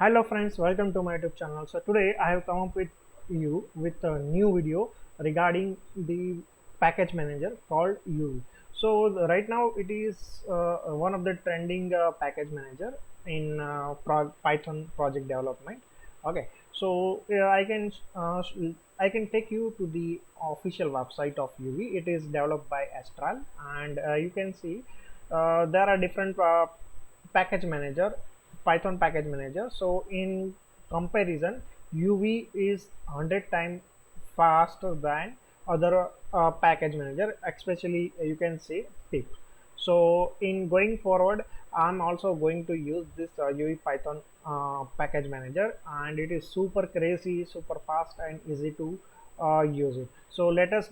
Hello friends, welcome to my YouTube channel. So today I have come up with you with a new video regarding the package manager called UV. So right now it is one of the trending package manager in Python project development. Okay, so I can take you to the official website of UV. It is developed by Astral, and you can see there are different package manager, Python package manager. So in comparison, UV is 100 times faster than other package manager, especially you can say pip. So in going forward, I'm also going to use this UV Python package manager, and it is super crazy, super fast and easy to use it. So let us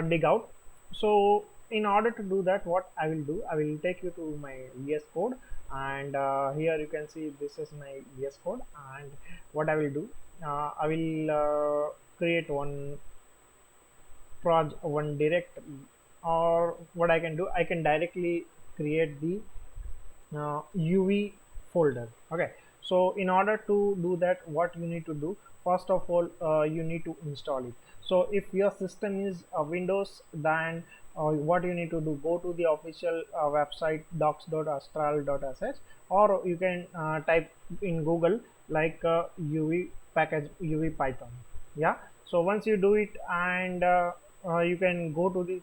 dig out. So in order to do that, what I will do, I will take you to my VS Code, and here you can see this is my VS Code. And what I will do, I will create one direct, or what I can do, I can directly create the UV folder. Okay, so in order to do that, what you need to do, first of all, you need to install it. So if your system is Windows, then what you need to do, go to the official website docs.astral.sh, or you can type in Google like UV package UV Python. Yeah, so once you do it, and you can go to the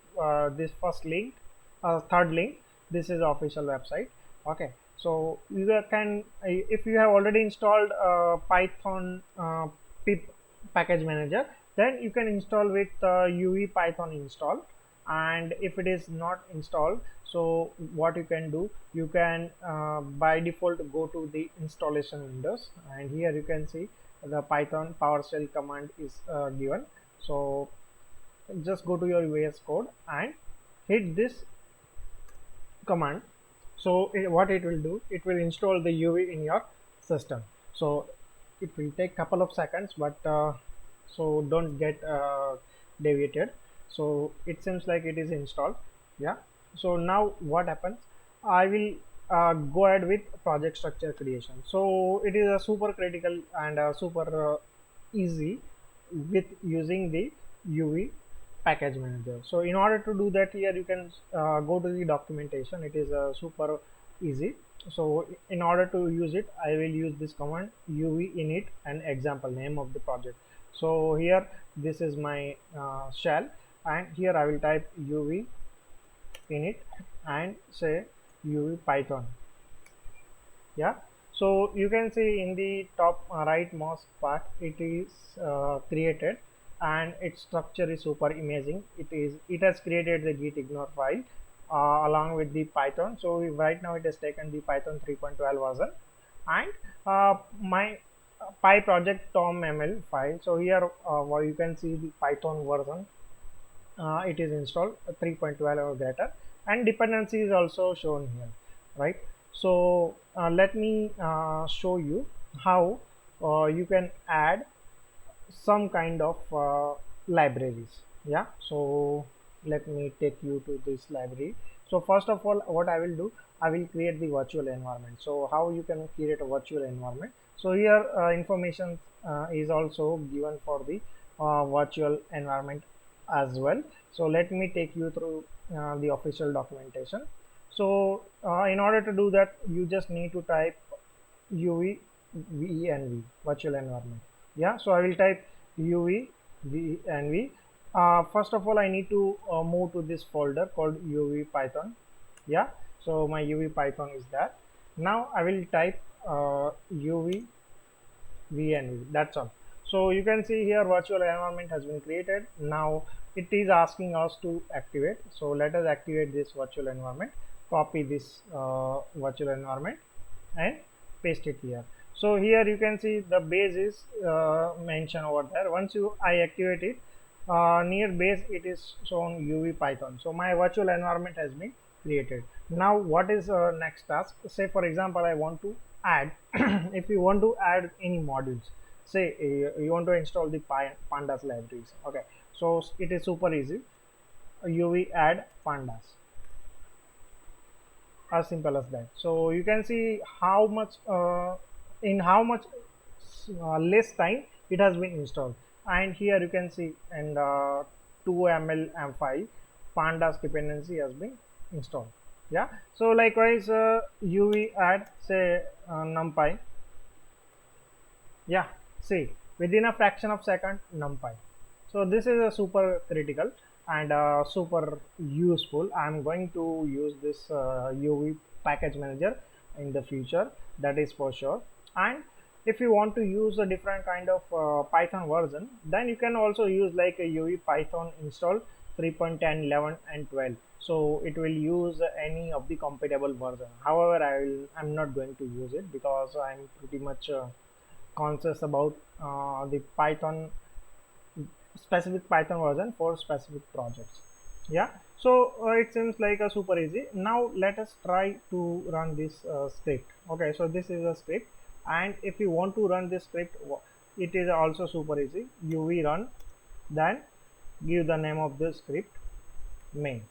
this first link, third link. This is the official website. Okay, so you can, if you have already installed Python pip package manager, then you can install with UV Python install. And if it is not installed, so what you can do, you can by default go to the installation windows, and here you can see the Python PowerShell command is given. So just go to your VS Code and hit this command. So what it will do, it will install the UV in your system. So it will take couple of seconds, but so don't get deviated. So it seems like it is installed. Yeah, so now what happens, I will go ahead with project structure creation. So it is a super critical and super easy with using the UV package manager. So in order to do that, here you can go to the documentation. It is super easy. So in order to use it, I will use this command UV init and example name of the project. So here this is my shell, and here I will type UV init and say UV Python. Yeah, so you can see in the top right most part, it is created, and its structure is super amazing. It has created the git ignore file along with the Python. So right now it has taken the Python 3.12 version, and my py project tom.ml file. So here well, you can see the Python version, it is installed 3.12 or greater, and dependency is also shown here, right? So let me show you how you can add some kind of libraries. Yeah, so let me take you to this library. So first of all, what I will do, I will create the virtual environment. So how you can create a virtual environment, so here information is also given for the virtual environment as well. So let me take you through the official documentation. So in order to do that, you just need to type UV VENV virtual environment. Yeah, so I will type UV VENV. First of all, I need to move to this folder called UV Python. Yeah, so my UV Python is there. Now I will type UV VNV. That's all. So you can see here virtual environment has been created. Now it is asking us to activate. So let us activate this virtual environment. Copy this virtual environment and paste it here. So here you can see the base is mentioned over there. Once I activate it, near base it is shown UV Python. So my virtual environment has been created. Now what is next task? Say for example, I want to add if you want to add any modules, say you want to install the pandas libraries. Okay, so it is super easy. UV add pandas, as simple as that. So you can see how much in how much less time it has been installed. And here you can see, and 2ml m5 pandas dependency has been installed. Yeah, so likewise uv add say numpy. Yeah, see, within a fraction of second numpy. So this is a super critical and super useful. I'm going to use this uv package manager in the future, that is for sure. And if you want to use a different kind of python version, then you can also use like a uv python install 3.10, 11 and 12. So it will use any of the compatible version. However, I'm not going to use it because I'm pretty much conscious about the python specific python version for specific projects. Yeah, so it seems like a super easy. Now let us try to run this script. Okay, so this is a script, and if you want to run this script, it is also super easy. Uv run, then give the name of the script main.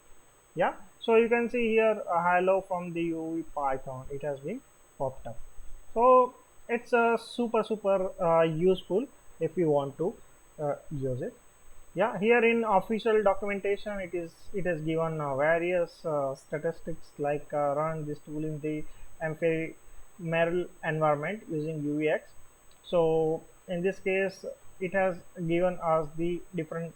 Yeah, so you can see here hello from the uv python, it has been popped up. So it's a super useful if you want to use it. Yeah, here in official documentation it is given various statistics like run this tool in the ephemeral environment using UVX. So in this case it has given us the different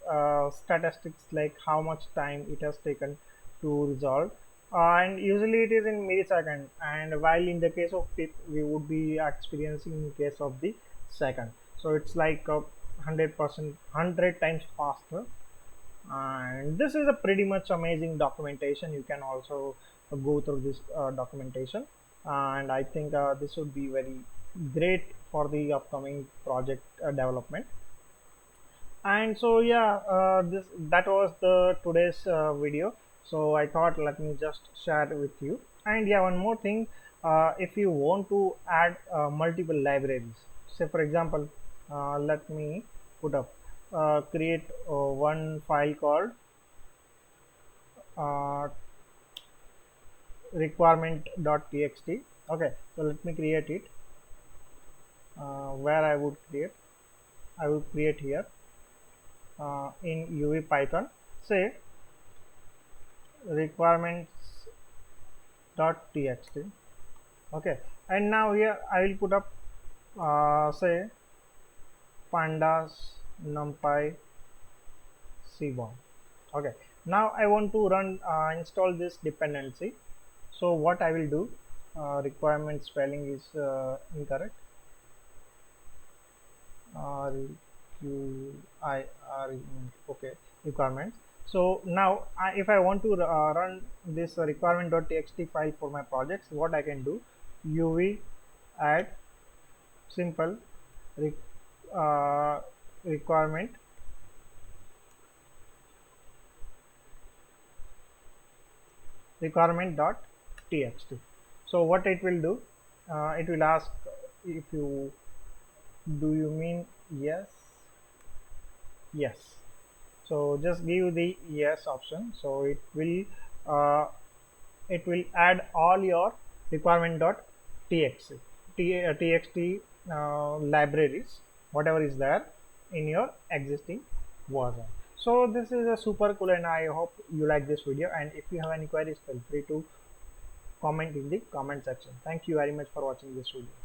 statistics like how much time it has taken to resolve, and usually it is in millisecond, and while in the case of pip we would be experiencing in case of the second. So it's like 100%, 100 times faster. And this is a pretty much amazing documentation. You can also go through this documentation, and I think this would be very great for the upcoming project development. And so yeah, this that was the today's video. So I thought let me just share it with you. And yeah, one more thing, if you want to add multiple libraries, say for example, let me put up create one file called uh, requirement.txt. Okay, so let me create it. Where I would create here in uv python, say requirements.txt. Okay, and now here I will put up say pandas numpy c1. Okay, now I want to run install this dependency. So what I will do, requirement spelling is incorrect, require, okay, requirements. So now if I want to run this requirement.txt file for my projects, what I can do, uv add simple re, uh, requirement requirement.txt. So what it will do, it will ask if you do you mean yes. Yes, so just give the yes option. So uh, it will add all your requirement.txt txt libraries, whatever is there in your existing version. So this is a super cool, and I hope you like this video. And if you have any queries, feel free to comment in the comment section. Thank you very much for watching this video.